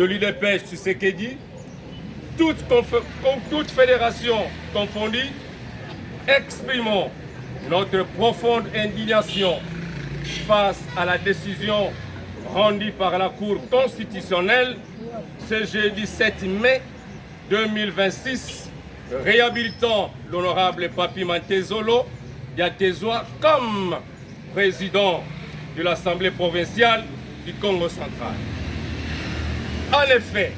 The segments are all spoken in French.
de l'UDPS Tshisekedi, toute fédération confondue, exprimons notre profonde indignation face à la décision rendue par la Cour constitutionnelle ce jeudi 7 mai 2026, réhabilitant l'honorable Papi Mantezolo Diatezwa comme président de l'Assemblée provinciale du Congo central. En effet,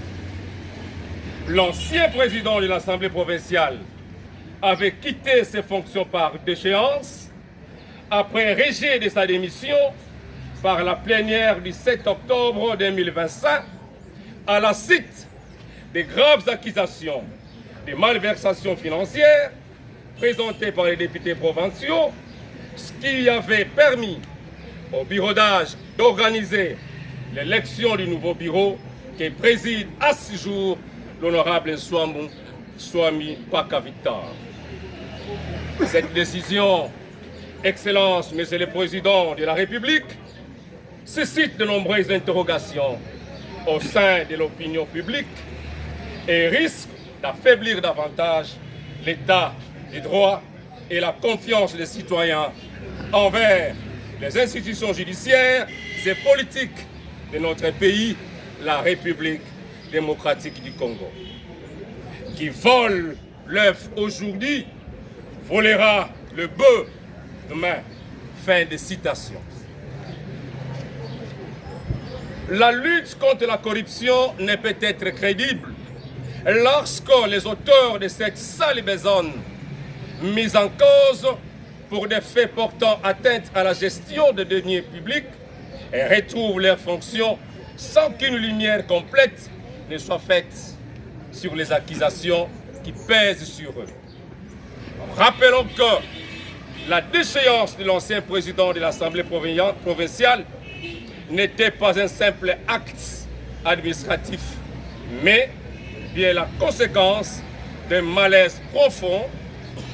l'ancien président de l'Assemblée provinciale avait quitté ses fonctions par déchéance après rejet de sa démission par la plénière du 7 octobre 2025 à la suite des graves accusations de malversations financières présentées par les députés provinciaux, ce qui avait permis au bureau d'âge d'organiser l'élection du nouveau bureau qui préside à ce jour l'honorable Swami Paka Victor. Cette décision, Excellence, Monsieur le Président de la République, suscite de nombreuses interrogations au sein de l'opinion publique et risque d'affaiblir davantage l'état du droit et la confiance des citoyens envers les institutions judiciaires et politiques de notre pays, la République démocratique du Congo. Qui vole l'œuf aujourd'hui, volera le bœuf demain. Fin de citation. La lutte contre la corruption ne peut être crédible lorsque les auteurs de cette sale besogne mise en cause pour des faits portant atteinte à la gestion des deniers publics et retrouvent leurs fonctions sans qu'une lumière complète ne soit faite sur les accusations qui pèsent sur eux. Rappelons que la déchéance de l'ancien président de l'Assemblée provinciale n'était pas un simple acte administratif, mais bien la conséquence d'un malaise profond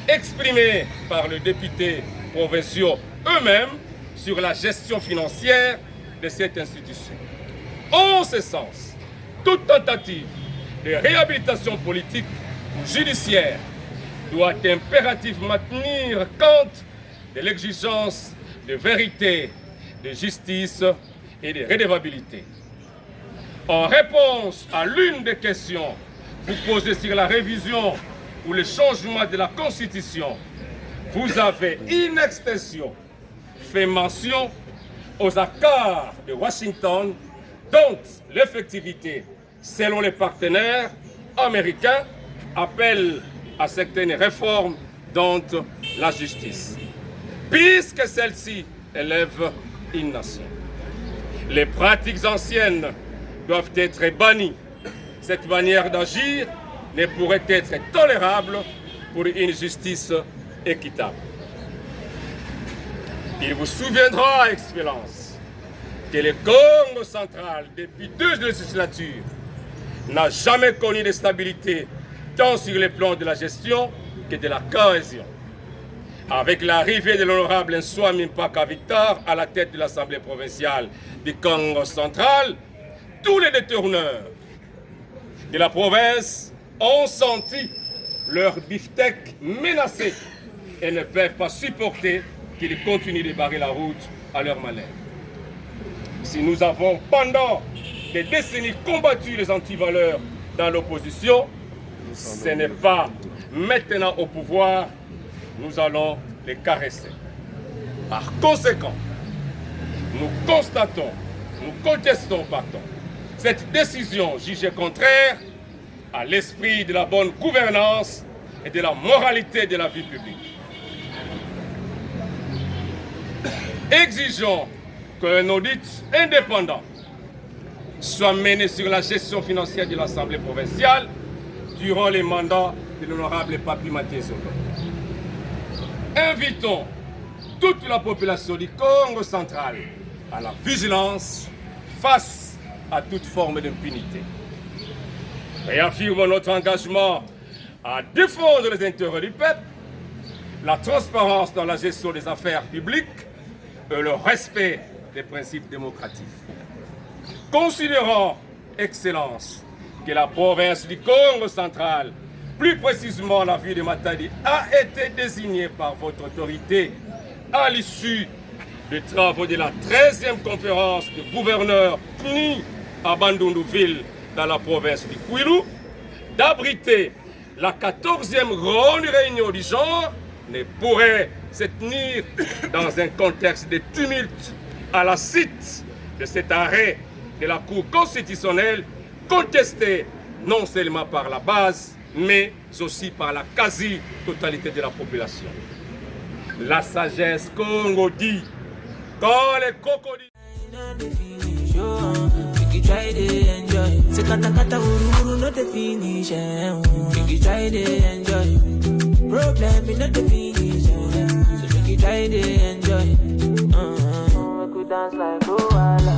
exprimé par les députés provinciaux eux-mêmes sur la gestion financière de cette institution. En ce sens, toute tentative de réhabilitation politique ou judiciaire doit impérativement tenir compte de l'exigence de vérité, de justice et de redevabilité. En réponse à l'une des questions vous posées sur la révision ou le changement de la Constitution, vous avez in extenso fait mention aux accords de Washington dont l'effectivité, selon les partenaires américains, appelle à certaines réformes dont la justice, puisque celle-ci élève une nation. Les pratiques anciennes doivent être bannies. Cette manière d'agir ne pourrait être tolérable pour une justice équitable. Il vous souviendra, Excellence, que le Congo central, depuis 2 législatures, n'a jamais connu de stabilité, tant sur le plan de la gestion que de la cohésion. Avec l'arrivée de l'honorable Swami Paka Victor à la tête de l'Assemblée provinciale du Congo central, tous les détourneurs de la province ont senti leur beefsteak menacé et ne peuvent pas supporter qu'ils continuent de barrer la route à leur manœuvre. Si nous avons pendant des décennies combattu les antivaleurs dans l'opposition, ce n'est pas maintenant au pouvoir, nous allons les caresser. Par conséquent, nous constatons, nous contestons, pardon, cette décision jugée contraire à l'esprit de la bonne gouvernance et de la moralité de la vie publique. Exigeons qu'un audit indépendant soit mené sur la gestion financière de l'Assemblée provinciale durant les mandats de l'honorable Papi Mantezolo. Invitons toute la population du Congo central à la vigilance face à toute forme d'impunité. Réaffirmons notre engagement à défendre les intérêts du peuple, la transparence dans la gestion des affaires publiques et le respect des principes démocratiques. Considérant Excellence, que la province du Congo central, plus précisément la ville de Matadi, a été désignée par votre autorité à l'issue des travaux de la 13e conférence de gouverneurs PNI à Bandundu-Ville dans la province du Kwilu, d'abriter la 14e grande réunion du genre, ne pourrait se tenir dans un contexte de tumulte à la suite de cet arrêt de la Cour constitutionnelle contesté non seulement par la base, mais aussi par la quasi-totalité de la population. La sagesse Congo dit, quand les crocodiles... Try to enjoy. Se kata kata uru not the finish. Make you try to enjoy. Problem is not the finish. So make you try to enjoy. We could dance like oh.